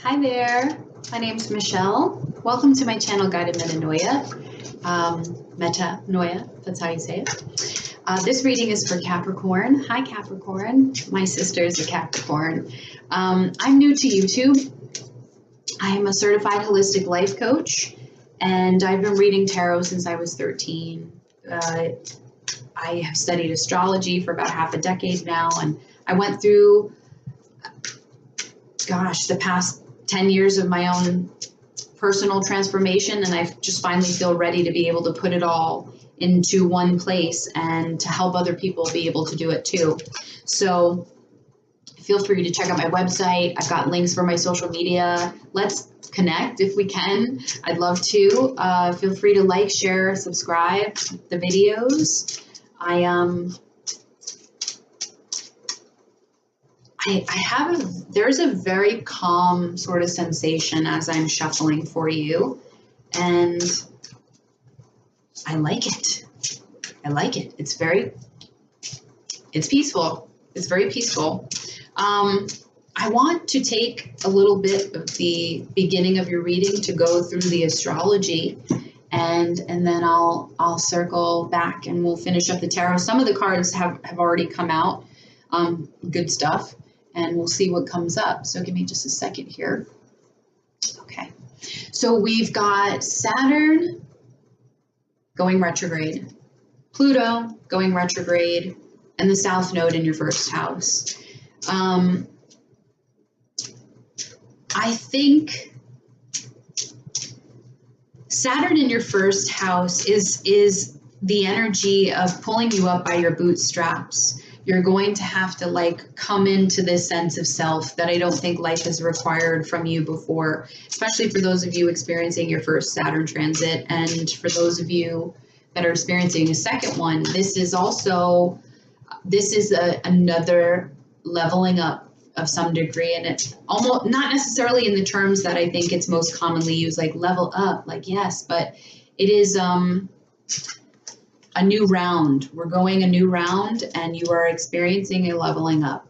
Hi there, my name's Michelle. Welcome to my channel, Guided Metanoia. Metanoia, that's how you say it. This reading is for Capricorn. Hi Capricorn, my sister is a Capricorn. I'm new to YouTube. I am a certified holistic life coach, and I've been reading tarot since I was 13. I have studied astrology for about half a decade now, and I went through, the past 10 years of my own personal transformation, and I just finally feel ready to be able to put it all into one place and to help other people be able to do it too. So feel free to check out my website. I've got links for my social media. Let's connect if we can. I'd love to. Feel free to like, share, subscribe the videos. There's a very calm sort of sensation as I'm shuffling for you, and I like it. I like it. It's peaceful. It's very peaceful. I want to take a little bit of the beginning of your reading to go through the astrology, and then I'll circle back and we'll finish up the tarot. Some of the cards have already come out. Good stuff. And we'll see what comes up. So give me just a second here. Okay. So we've got Saturn going retrograde, Pluto going retrograde, and the South Node in your first house. I think Saturn in your first house is the energy of pulling you up by your bootstraps. You're going to have to come into this sense of self that I don't think life has required from you before, especially for those of you experiencing your first Saturn transit. And for those of you that are experiencing a second one, this is another leveling up of some degree. And it's almost not necessarily in the terms that I think it's most commonly used, like level up, yes, but it is, a new round. We're going a new round, and you are experiencing a leveling up.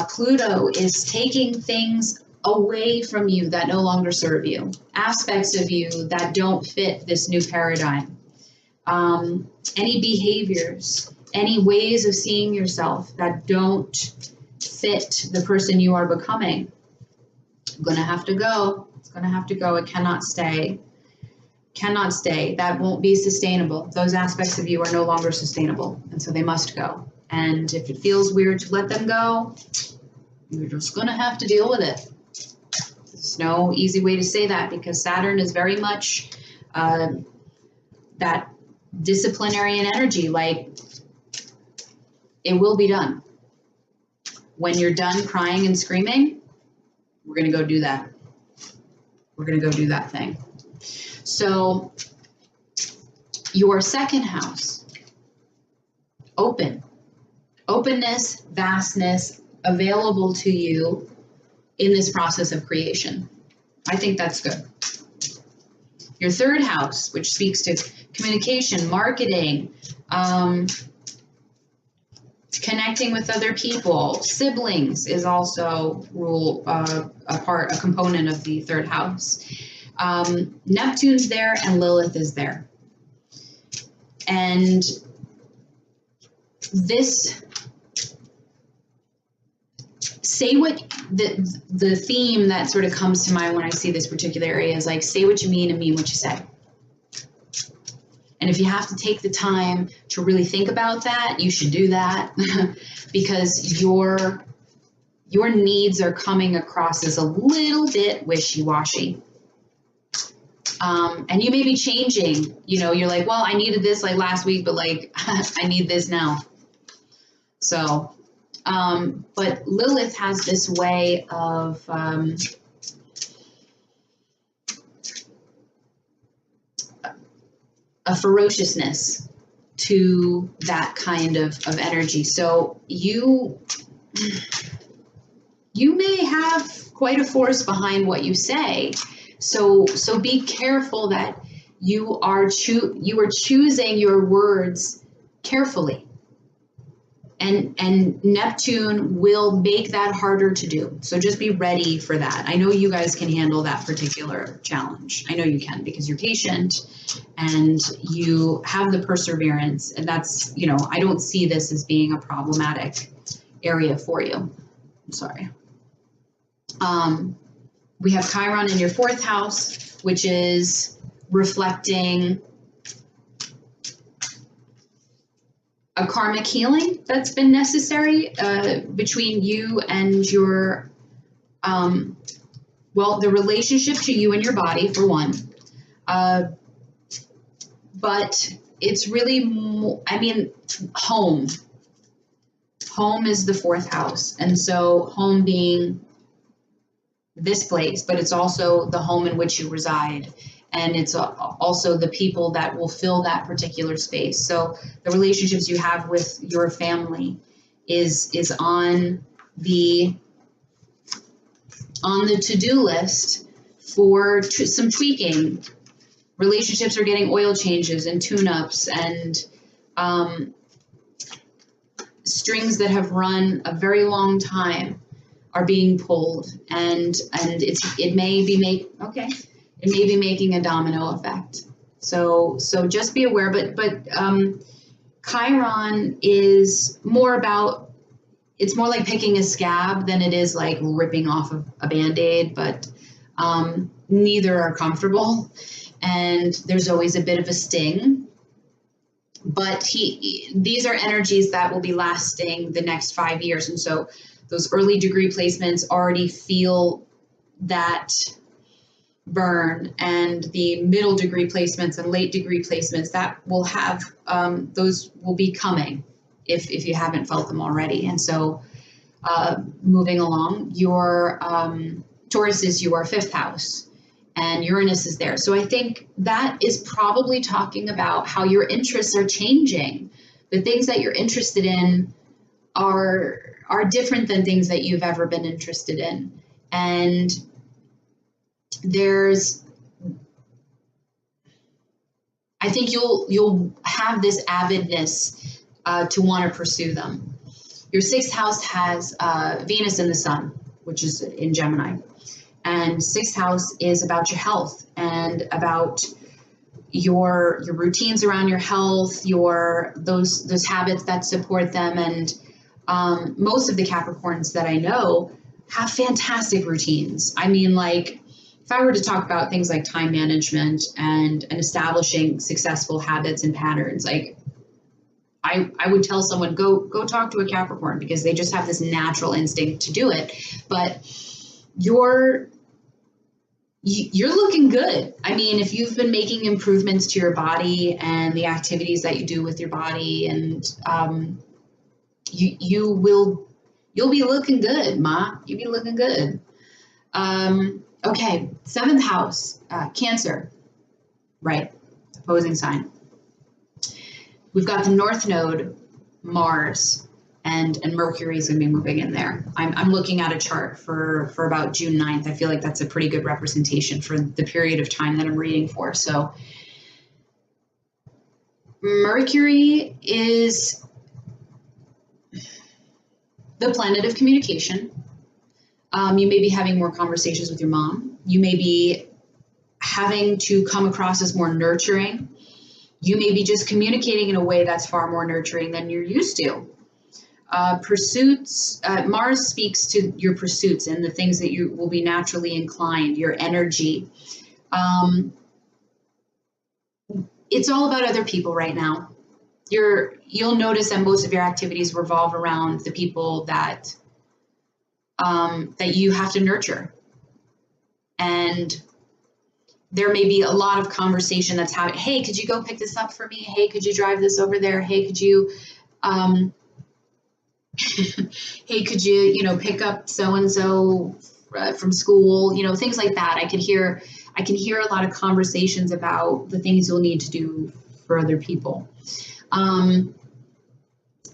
Pluto is taking things away from you that no longer serve you, aspects of you that don't fit this new paradigm. Any behaviors, any ways of seeing yourself that don't fit the person you are becoming, going to have to go. It's going to have to go. It cannot stay. Cannot stay. That won't be sustainable. Those aspects of you are no longer sustainable, and so they must go. And if it feels weird to let them go, you're just going to have to deal with it. There's no easy way to say that, because Saturn is very much that disciplinarian energy. It will be done. When you're done crying and screaming, we're going to go do that. We're going to go do that thing. So your second house, openness, vastness available to you in this process of creation. I think that's good. Your third house, which speaks to communication, marketing, connecting with other people, siblings is also a component of the third house. Neptune's there and Lilith is there. And this, say what, the theme that sort of comes to mind when I see this particular area is say what you mean and mean what you say. And if you have to take the time to really think about that, you should do that because your needs are coming across as a little bit wishy-washy. And you may be changing, you're like, well, I needed this last week, but I need this now. So, but Lilith has this way of, a ferociousness to that kind of energy. So you may have quite a force behind what you say. So be careful that you are choosing your words carefully. And Neptune will make that harder to do. So just be ready for that. I know you guys can handle that particular challenge. I know you can, because you're patient and you have the perseverance, and that's, you know, I don't see this as being a problematic area for you. I'm sorry. We have Chiron in your 4th house, which is reflecting a karmic healing that's been necessary between you and your, well, the relationship to you and your body, for one. But it's really, I mean, home. Home is the 4th house. And so home being this place, but it's also the home in which you reside. And it's also the people that will fill that particular space. So the relationships you have with your family is on the to-do list for some tweaking. Relationships are getting oil changes and tune-ups, and strings that have run a very long time are being pulled, and it may be making a domino effect. So just be aware. But Chiron is more about, it's more like picking a scab than it is like ripping off of a Band-Aid. But neither are comfortable, and there's always a bit of a sting. But these are energies that will be lasting the next 5 years, and so those early degree placements already feel that burn, and the middle degree placements and late degree placements that will have, those will be coming if you haven't felt them already. And so moving along, your Taurus is your 5th house, and Uranus is there. So I think that is probably talking about how your interests are changing. The things that you're interested in are different than things that you've ever been interested in. And I think you'll have this avidness to want to pursue them. Your 6th house has Venus and the Sun, which is in Gemini. And 6th house is about your health and about your routines around your health, those habits that support them. And most of the Capricorns that I know have fantastic routines. I mean, like, if I were to talk about things like time management and establishing successful habits and patterns, like I would tell someone, go talk to a Capricorn, because they just have this natural instinct to do it. But you're looking good. I mean, if you've been making improvements to your body and the activities that you do with your body, and you'll be looking good, Ma. You'll be looking good. Okay, 7th house, Cancer, right? Opposing sign. We've got the North Node, Mars, and Mercury is going to be moving in there. I'm looking at a chart for about June 9th. I feel like that's a pretty good representation for the period of time that I'm reading for. So Mercury is the planet of communication. You may be having more conversations with your mom. You may be having to come across as more nurturing. You may be just communicating in a way that's far more nurturing than you're used to. Pursuits, Mars speaks to your pursuits and the things that you will be naturally inclined, your energy. It's all about other people right now. You'll notice that most of your activities revolve around the people that you have to nurture. And there may be a lot of conversation that's happening. Hey, could you go pick this up for me? Hey, could you drive this over there? Hey, could you, hey, could you, pick up so-and-so from school? Things like that. I can hear a lot of conversations about the things you'll need to do for other people. And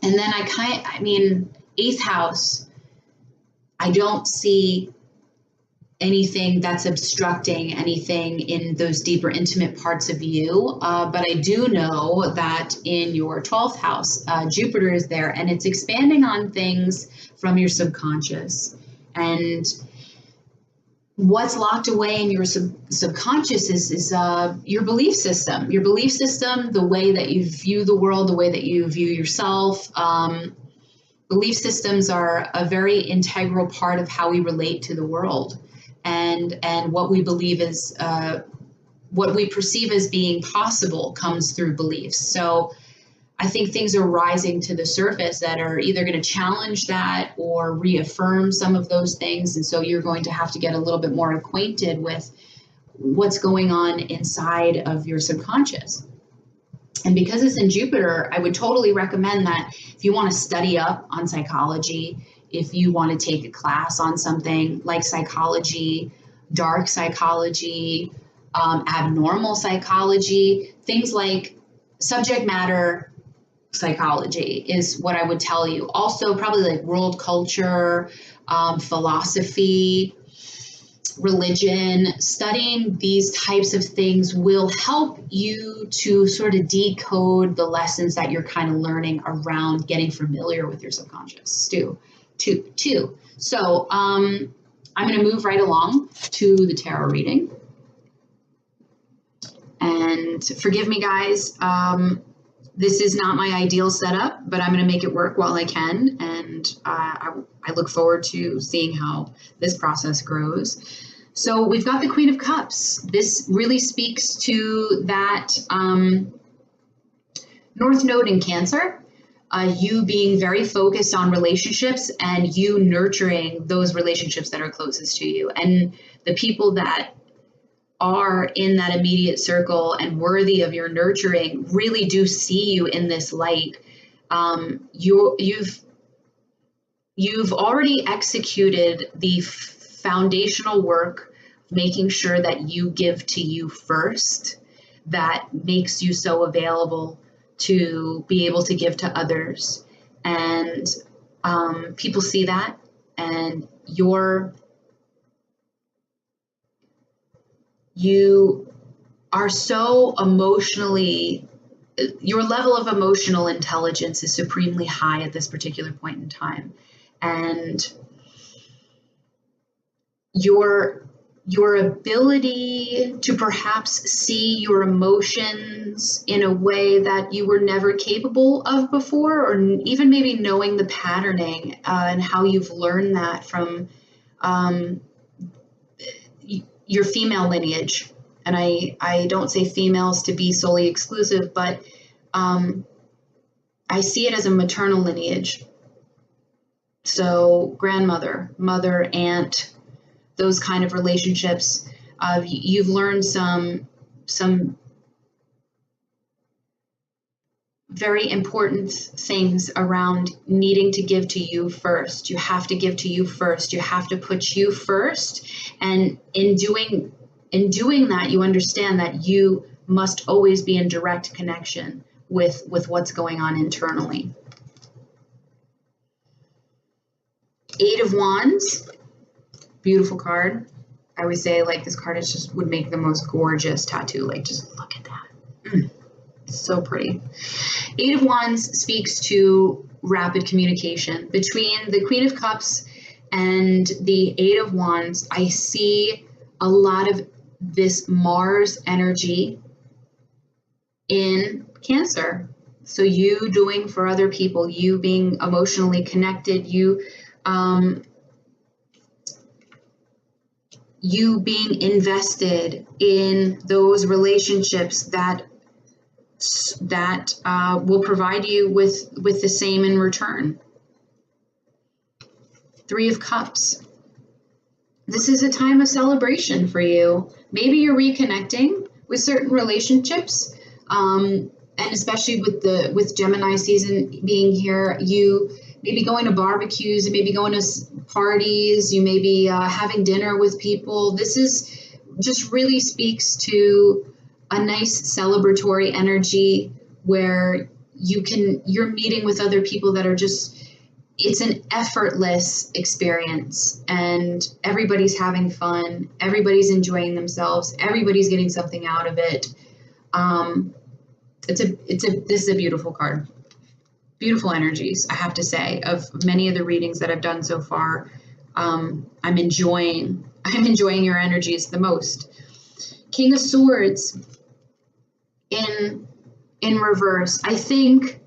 then 8th house, I don't see anything that's obstructing anything in those deeper, intimate parts of you. But I do know that in your 12th house, Jupiter is there, and it's expanding on things from your subconscious. And what's locked away in your subconscious is your belief system. Your belief system, the way that you view the world, the way that you view yourself. Belief systems are a very integral part of how we relate to the world. And what we believe is, what we perceive as being possible comes through beliefs. So I think things are rising to the surface that are either going to challenge that or reaffirm some of those things. And so you're going to have to get a little bit more acquainted with what's going on inside of your subconscious. And because it's in Jupiter, I would totally recommend that if you want to study up on psychology, if you want to take a class on something like psychology, dark psychology, abnormal psychology, things like subject matter psychology is what I would tell you. Also, probably like world culture, philosophy, religion. Studying these types of things will help you to sort of decode the lessons that you're kind of learning around getting familiar with your subconscious too. So I'm going to move right along to the tarot reading. And forgive me, guys. This is not my ideal setup, but I'm going to make it work while I can. And I look forward to seeing how this process grows. So we've got the Queen of Cups. This really speaks to that North Node in Cancer. You being very focused on relationships and you nurturing those relationships that are closest to you. And the people that are in that immediate circle and worthy of your nurturing really do see you in this light. You've already executed the foundational work, making sure that you give to you first, that makes you so available to be able to give to others. And people see that, and you are so emotionally, your level of emotional intelligence is supremely high at this particular point in time. And your ability to perhaps see your emotions in a way that you were never capable of before, or even maybe knowing the patterning and how you've learned that from your female lineage. And I don't say females to be solely exclusive, but I see it as a maternal lineage. So grandmother, mother, aunt, those kind of relationships. You've learned some very important things around needing to give to you first. You have to give to you first. You have to put you first. And in doing that, you understand that you must always be in direct connection with what's going on internally. Eight of Wands, beautiful card. I always say, like, this card is just would make the most gorgeous tattoo. Like, just look at that. It's so pretty. Eight of Wands speaks to rapid communication. Between the Queen of Cups and the Eight of Wands, I see a lot of this Mars energy in Cancer. So you doing for other people, you being emotionally connected, you being invested in those relationships that will provide you with the same in return. Three of Cups. This is a time of celebration for you. Maybe you're reconnecting with certain relationships, and especially with Gemini season being here, you may be going to barbecues, you may be going to parties, you may be having dinner with people. This is just really speaks to a nice celebratory energy where you're meeting with other people that are just it's an effortless experience, and everybody's having fun, everybody's enjoying themselves, everybody's getting something out of it. This is a beautiful card. Beautiful energies, I have to say. Of many of the readings that I've done so far, I'm enjoying your energies the most. King of Swords in reverse. I think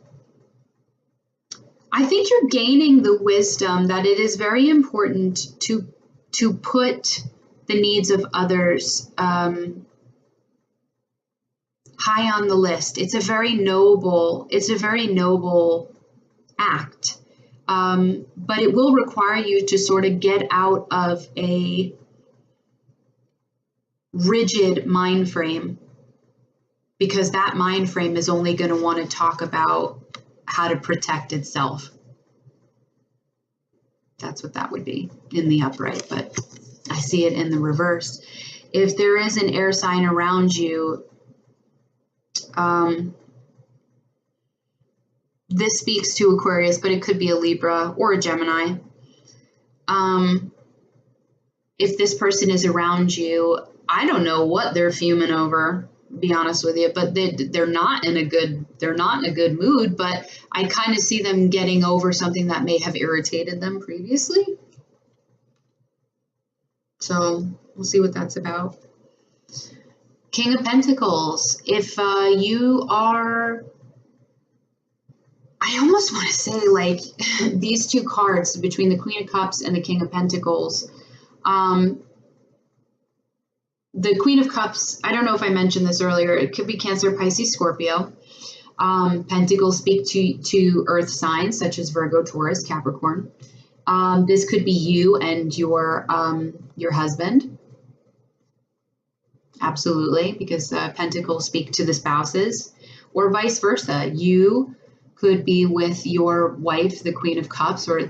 you're gaining the wisdom that it is very important to put the needs of others high on the list. It's a very noble act, but it will require you to sort of get out of a rigid mind frame, because that mind frame is only going to want to talk about how to protect itself. That's what that would be in the upright, but I see it in the reverse. If there is an air sign around you, this speaks to Aquarius, but it could be a Libra or a Gemini. If this person is around you, I don't know what they're fuming over, be honest with you, but they're not in a good mood, but I kind of see them getting over something that may have irritated them previously. So we'll see what that's about. King of Pentacles. If you are, I almost want to say, like, these two cards between the Queen of Cups and the King of Pentacles. The Queen of Cups, I don't know if I mentioned this earlier, it could be Cancer, Pisces, Scorpio. Pentacles speak to earth signs such as Virgo, Taurus, Capricorn. This could be you and your husband. Absolutely, because Pentacles speak to the spouses, or vice versa. You could be with your wife, the Queen of Cups, or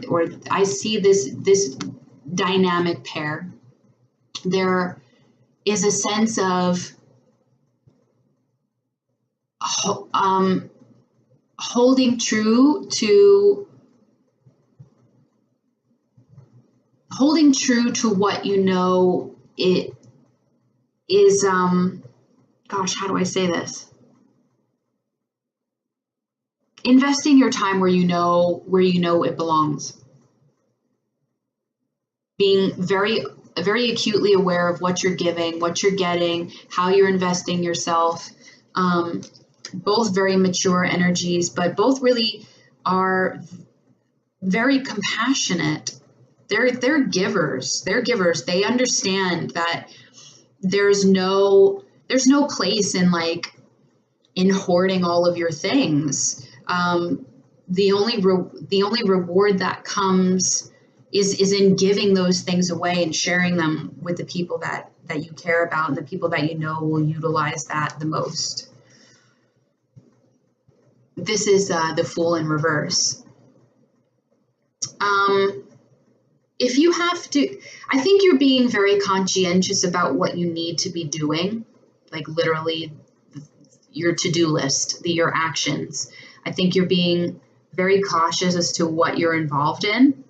I see this dynamic pair. There is a sense of holding true to what you know it is. Gosh, how do I say this? Investing your time where you know it belongs. Being very acutely aware of what you're giving, what you're getting, how you're investing yourself. Both very mature energies, but both really are very compassionate. They're givers. They're givers. They understand that there's no place in hoarding all of your things. The only reward that comes is in giving those things away and sharing them with the people that you care about and the people that you know will utilize that the most. This is the Fool in reverse. If you have to, I think you're being very conscientious about what you need to be doing, like literally your to-do list, your actions. I think you're being very cautious as to what you're involved in.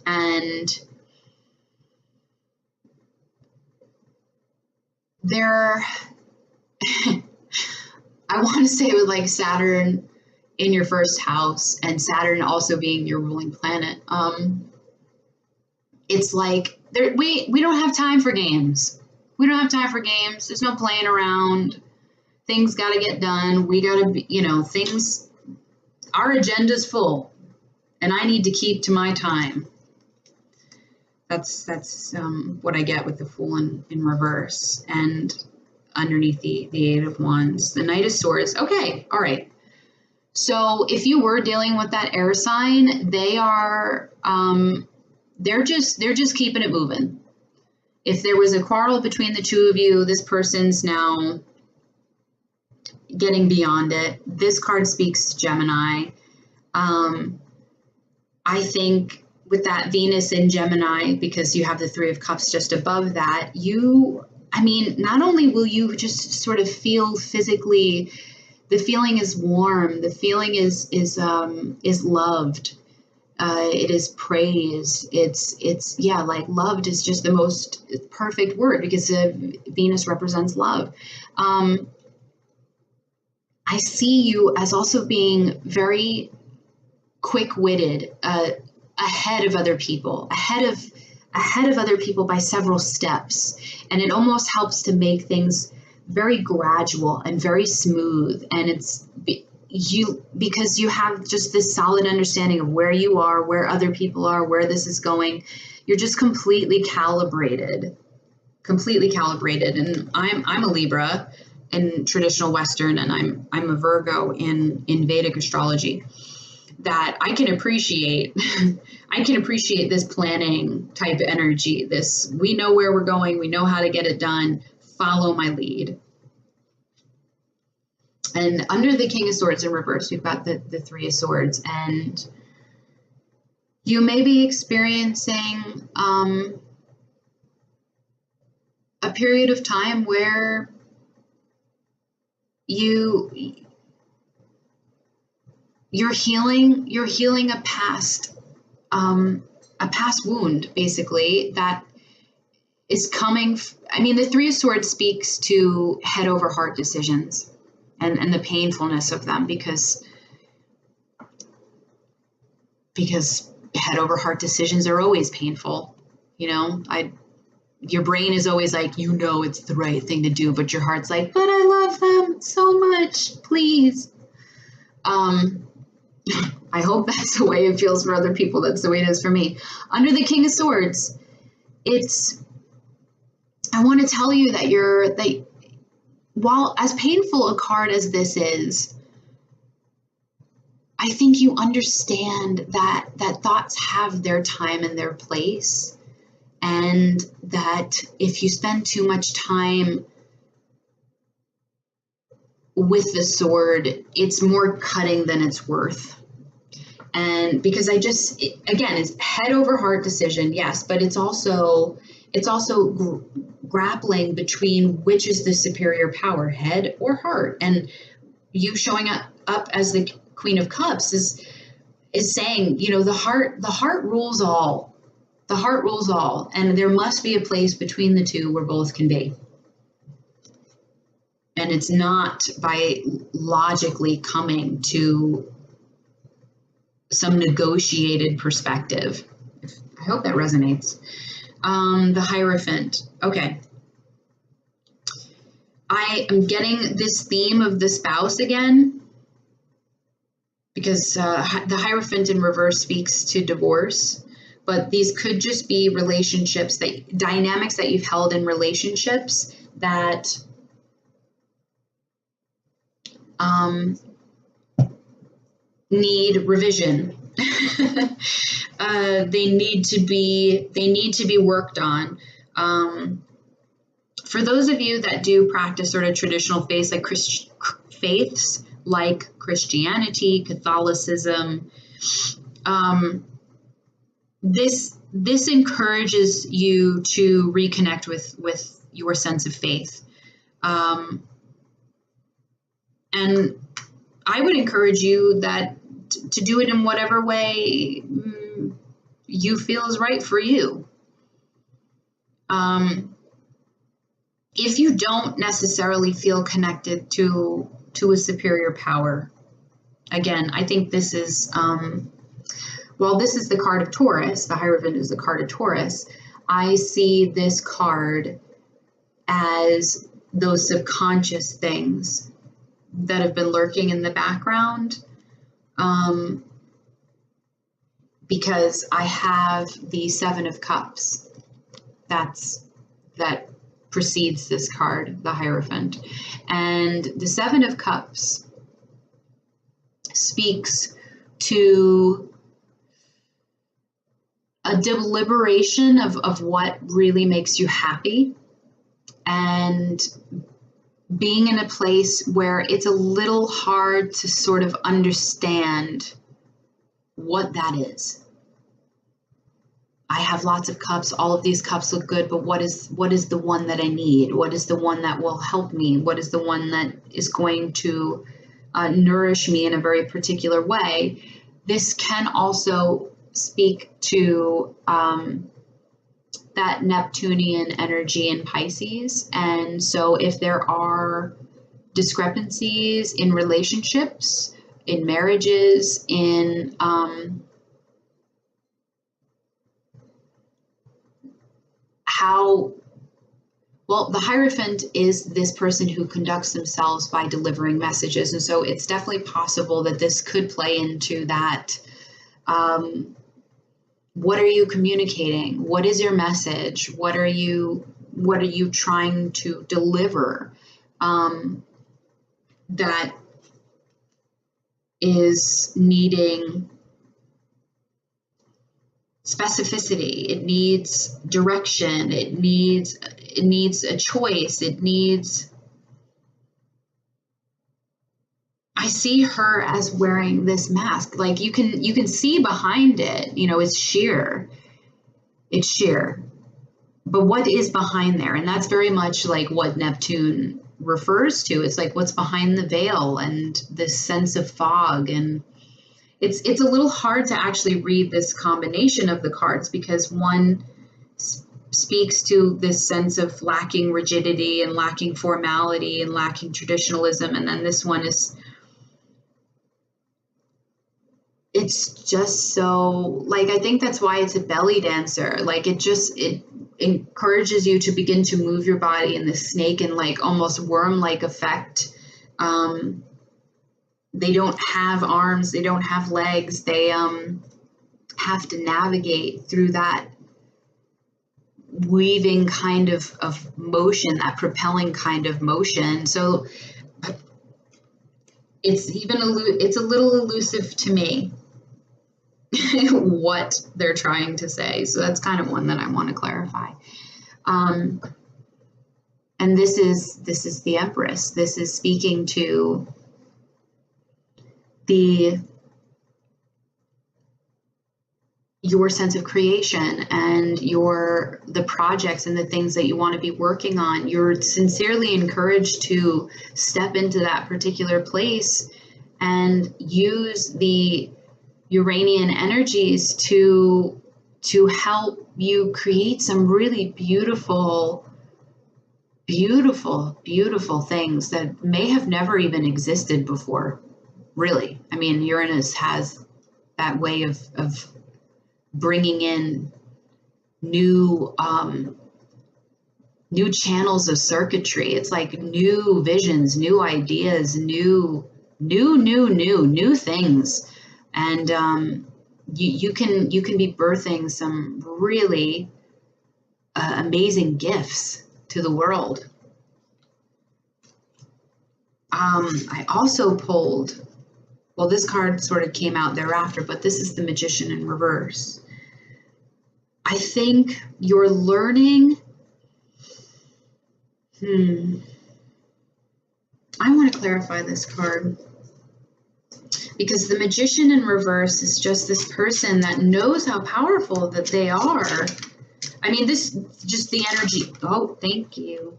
And there, I want to say with like Saturn in your first house and Saturn also being your ruling planet, it's like we don't have time for games. We don't have time for games. There's no playing around. Things got to get done. We got to be, things, our agenda's full and I need to keep to my time. That's what I get with the Fool in reverse. And underneath the Eight of Wands, the Knight of Swords. Okay, all right. So if you were dealing with that air sign, they are, they're just keeping it moving. If there was a quarrel between the two of you, this person's now getting beyond it. This card speaks Gemini. I think with that Venus in Gemini, because you have the Three of Cups just above that, not only will you just sort of feel physically, the feeling is warm, the feeling is loved. It is praise. It's yeah, like loved is just the most perfect word because Venus represents love. I see you as also being very quick-witted, ahead of other people, ahead of other people by several steps, and it almost helps to make things very gradual and very smooth. And it's because you have just this solid understanding of where you are, where other people are, where this is going. You're just completely calibrated. And I'm a Libra in traditional Western, and I'm a Virgo in Vedic astrology. That I can appreciate. I can appreciate this planning type energy. This, we know where we're going, we know how to get it done. Follow my lead. And under the King of Swords in reverse, we've got the Three of Swords, and you may be experiencing a period of time where you're healing a past wound, basically, that is coming. I mean, the Three of Swords speaks to head over heart decisions and the painfulness of them, because head over heart decisions are always painful. You know, your brain is always like, you know, it's the right thing to do, but your heart's like, but I love them so much, please. I hope that's the way it feels for other people. That's the way it is for me. Under the King of Swords, I want to tell you that while as painful a card as this is, I think you understand that thoughts have their time and their place, and that if you spend too much time with the sword, it's more cutting than it's worth. And because again, it's head over heart decision, yes, but it's also grappling between which is the superior power, head or heart. And you showing up as the Queen of Cups is saying, you know, the heart rules all. The heart rules all, and there must be a place between the two where both can be. And it's not by logically coming to some negotiated perspective. I hope that resonates. The Hierophant. Okay. I am getting this theme of the spouse again, because the Hierophant in reverse speaks to divorce, but these could just be relationships, dynamics that you've held in relationships that need revision. They need to be worked on. For those of you that do practice sort of traditional faiths like Christianity, Catholicism, this encourages you to reconnect with your sense of faith. And I would encourage you to do it in whatever way you feel is right for you. If you don't necessarily feel connected to a superior power, again, I think this is, while this is the card of Taurus, the Hierophant is the card of Taurus, I see this card as those subconscious things that have been lurking in the background, because I have the Seven of Cups that precedes this card, the Hierophant. And the Seven of Cups speaks to a deliberation of what really makes you happy, and being in a place where it's a little hard to sort of understand what that is. I have lots of cups. All of these cups look good, but what is the one that I need? What is the one that will help me? What is the one that is going to nourish me in a very particular way? This can also speak to that Neptunian energy in Pisces. And so if there are discrepancies in relationships, in marriages, in how, well, the Hierophant is this person who conducts themselves by delivering messages. And so it's definitely possible that this could play into that. What are you communicating? What is your message? What are you trying to deliver? That is needing specificity. It needs direction. It needs a choice. It needs. I see her as wearing this mask. Like you can see behind it, you know, it's sheer. But what is behind there? And that's very much like what Neptune refers to. It's like what's behind the veil and this sense of fog. And it's a little hard to actually read this combination of the cards, because one speaks to this sense of lacking rigidity and lacking formality and lacking traditionalism. And then this one is, it's just so, like, I think that's why it's a belly dancer. Like it encourages you to begin to move your body in this snake and like almost worm-like effect. They don't have arms, they don't have legs. They have to navigate through that weaving kind of motion, that propelling kind of motion. So it's a little elusive to me what they're trying to say. So that's kind of one that I want to clarify. And this is the Empress. This is speaking to your sense of creation and the projects and the things that you want to be working on. You're sincerely encouraged to step into that particular place and use the Uranian energies to help you create some really beautiful things that may have never even existed before. Really, I mean, Uranus has that way of bringing in new channels of circuitry. It's like new visions, new ideas, new things, and you can be birthing some really amazing gifts to the world. I also pulled. Well, this card sort of came out thereafter, but this is the Magician in reverse. I think you're learning. I want to clarify this card, because the Magician in reverse is just this person that knows how powerful that they are. I mean, this just the energy. Oh, thank you.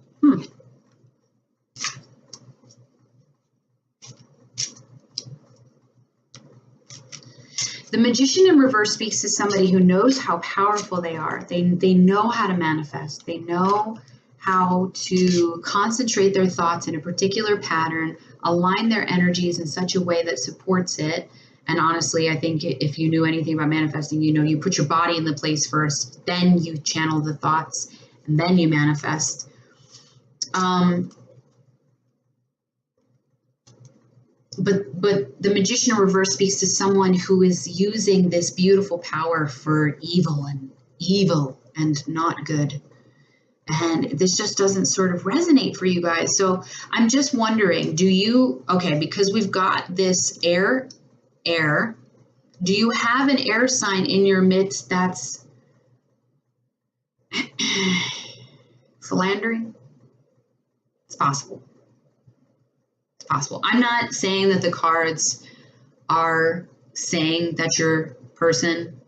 The Magician in reverse speaks to somebody who knows how powerful they are. They know how to manifest. They know how to concentrate their thoughts in a particular pattern, align their energies in such a way that supports it. And honestly, I think if you knew anything about manifesting, you know, you put your body in the place first, then you channel the thoughts, and then you manifest. But the Magician in reverse speaks to someone who is using this beautiful power for evil and not good. And this just doesn't sort of resonate for you guys. So I'm just wondering, because we've got this air, do you have an air sign in your midst that's philandering? It's possible. I'm not saying that the cards are saying that your person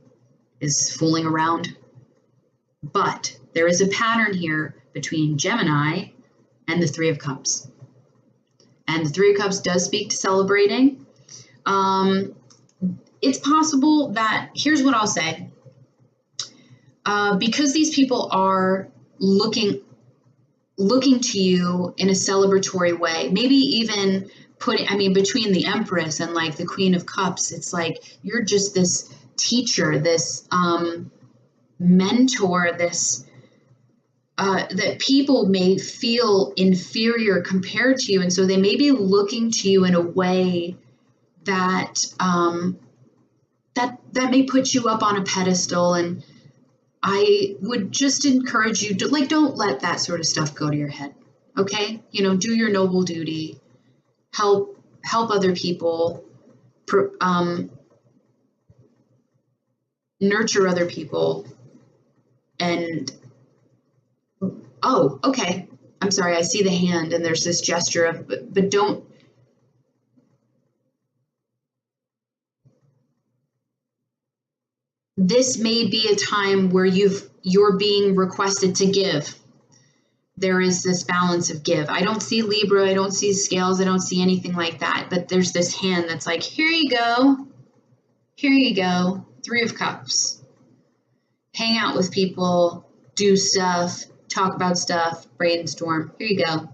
is fooling around, but there is a pattern here between Gemini and the Three of Cups. And the Three of Cups does speak to celebrating. it's possible that, here's what I'll say. Because these people are looking to you in a celebratory way, maybe even between the Empress and like the Queen of Cups, it's like you're just this teacher, this mentor, this that people may feel inferior compared to you, and so they may be looking to you in a way that that may put you up on a pedestal. And I would just encourage you to, like, don't let that sort of stuff go to your head. Okay, do your noble duty, help other people, nurture other people, and oh, okay. I'm sorry. I see the hand, and there's this gesture of, but don't. This may be a time where you're being requested to give. There is this balance of give. I don't see Libra. I don't see scales. I don't see anything like that. But there's this hand that's like, here you go. Here you go. 3 of Cups. Hang out with people, do stuff, talk about stuff, brainstorm. Here you go.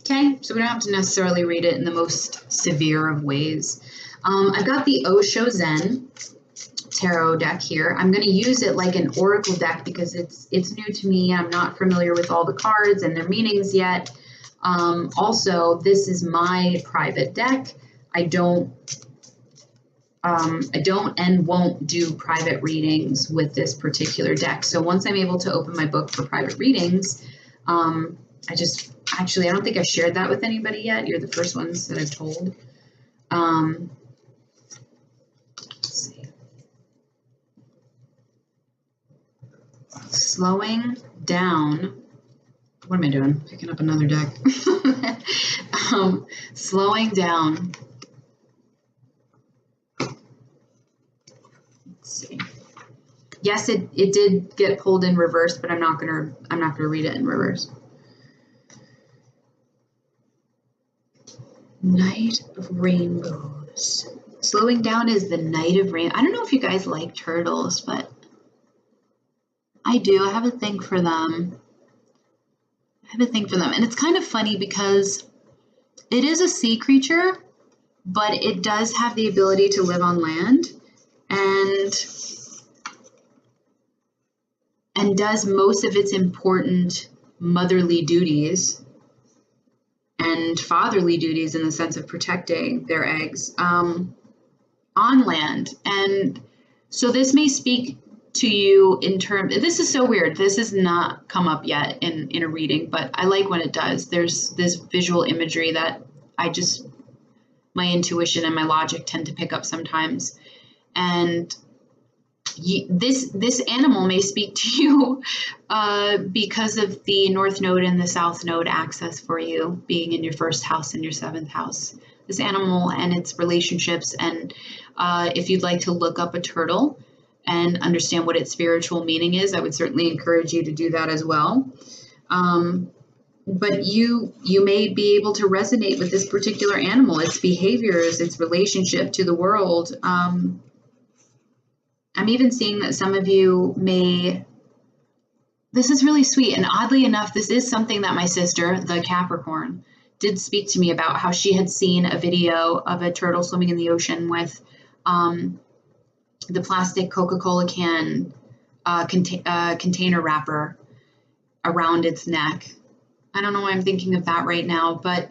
Okay, so we don't have to necessarily read it in the most severe of ways. I've got the Osho Zen tarot deck here. I'm going to use it like an oracle deck because it's new to me. I'm not familiar with all the cards and their meanings yet. Also, this is my private deck. I don't and won't do private readings with this particular deck. So once I'm able to open my book for private readings, I don't think I've shared that with anybody yet. You're the first ones that I've told. Let's see. Slowing down. What am I doing? Picking up another deck. Slowing down. See. Yes, it did get pulled in reverse, but I'm not gonna read it in reverse. Knight of Rainbows. Slowing down is the Knight of Rainbows. I don't know if you guys like turtles, but I do. I have a thing for them. And it's kind of funny because it is a sea creature, but it does have the ability to live on land. And does most of its important motherly duties and fatherly duties in the sense of protecting their eggs on land. And so this may speak to you in terms, this is so weird. This has not come up yet in a reading, but I like when it does. There's this visual imagery that my intuition and my logic tend to pick up sometimes. And this animal may speak to you because of the North Node and the South Node access for you being in your first house and your 7th house. This animal and its relationships, and if you'd like to look up a turtle and understand what its spiritual meaning is, I would certainly encourage you to do that as well. But you may be able to resonate with this particular animal, its behaviors, its relationship to the world. I'm even seeing that some of you this is really sweet. And oddly enough, this is something that my sister, the Capricorn, did speak to me about, how she had seen a video of a turtle swimming in the ocean with the plastic Coca-Cola can container wrapper around its neck. I don't know why I'm thinking of that right now, but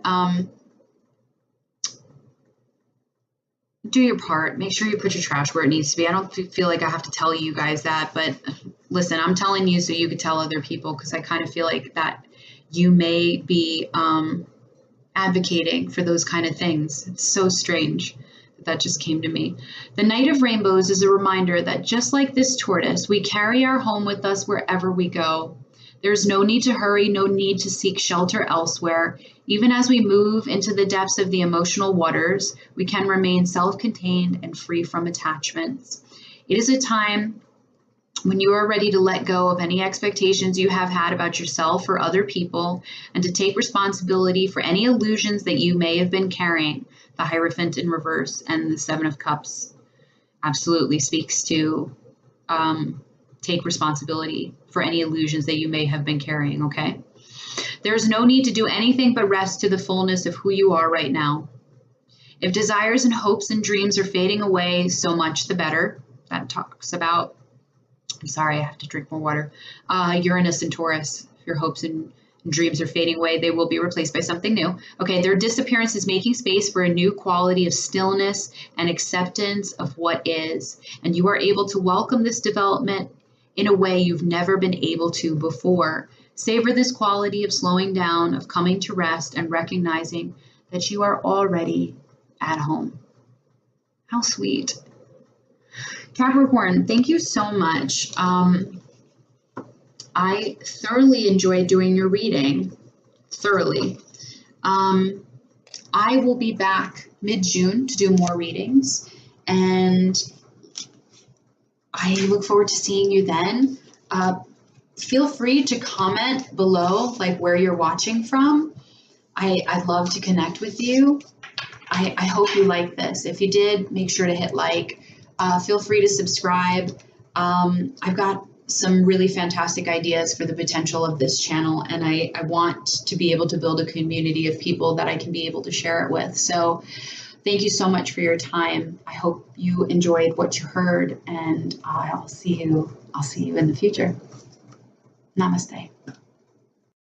do your part. Make sure you put your trash where it needs to be. I don't feel like I have to tell you guys that, but listen, I'm telling you so you could tell other people, because I kind of feel like that you may be advocating for those kind of things. It's so strange that just came to me. The Knight of Rainbows is a reminder that just like this tortoise, we carry our home with us wherever we go. There's no need to hurry, no need to seek shelter elsewhere. Even as we move into the depths of the emotional waters, we can remain self-contained and free from attachments. It is a time when you are ready to let go of any expectations you have had about yourself or other people, and to take responsibility for any illusions that you may have been carrying. the Hierophant in reverse, and the Seven of Cups absolutely speaks to take responsibility for any illusions that you may have been carrying, okay? There's no need to do anything but rest to the fullness of who you are right now. If desires and hopes and dreams are fading away, so much the better. That talks about, I'm sorry, I have to drink more water, Uranus and Taurus. If your hopes and dreams are fading away, they will be replaced by something new. Okay, their disappearance is making space for a new quality of stillness and acceptance of what is. And you are able to welcome this development in a way you've never been able to before. Savor this quality of slowing down, of coming to rest, and recognizing that you are already at home. How sweet. Capricorn, thank you so much. I thoroughly enjoyed doing your reading. Thoroughly. I will be back mid-June to do more readings, and I look forward to seeing you then. Feel free to comment below, like where you're watching from. I'd love to connect with you. I hope you like this. If you did, make sure to hit like. Feel free to subscribe. I've got some really fantastic ideas for the potential of this channel, and I want to be able to build a community of people that I can be able to share it with. So thank you so much for your time. I hope you enjoyed what you heard, and I'll see you in the future. Namaste.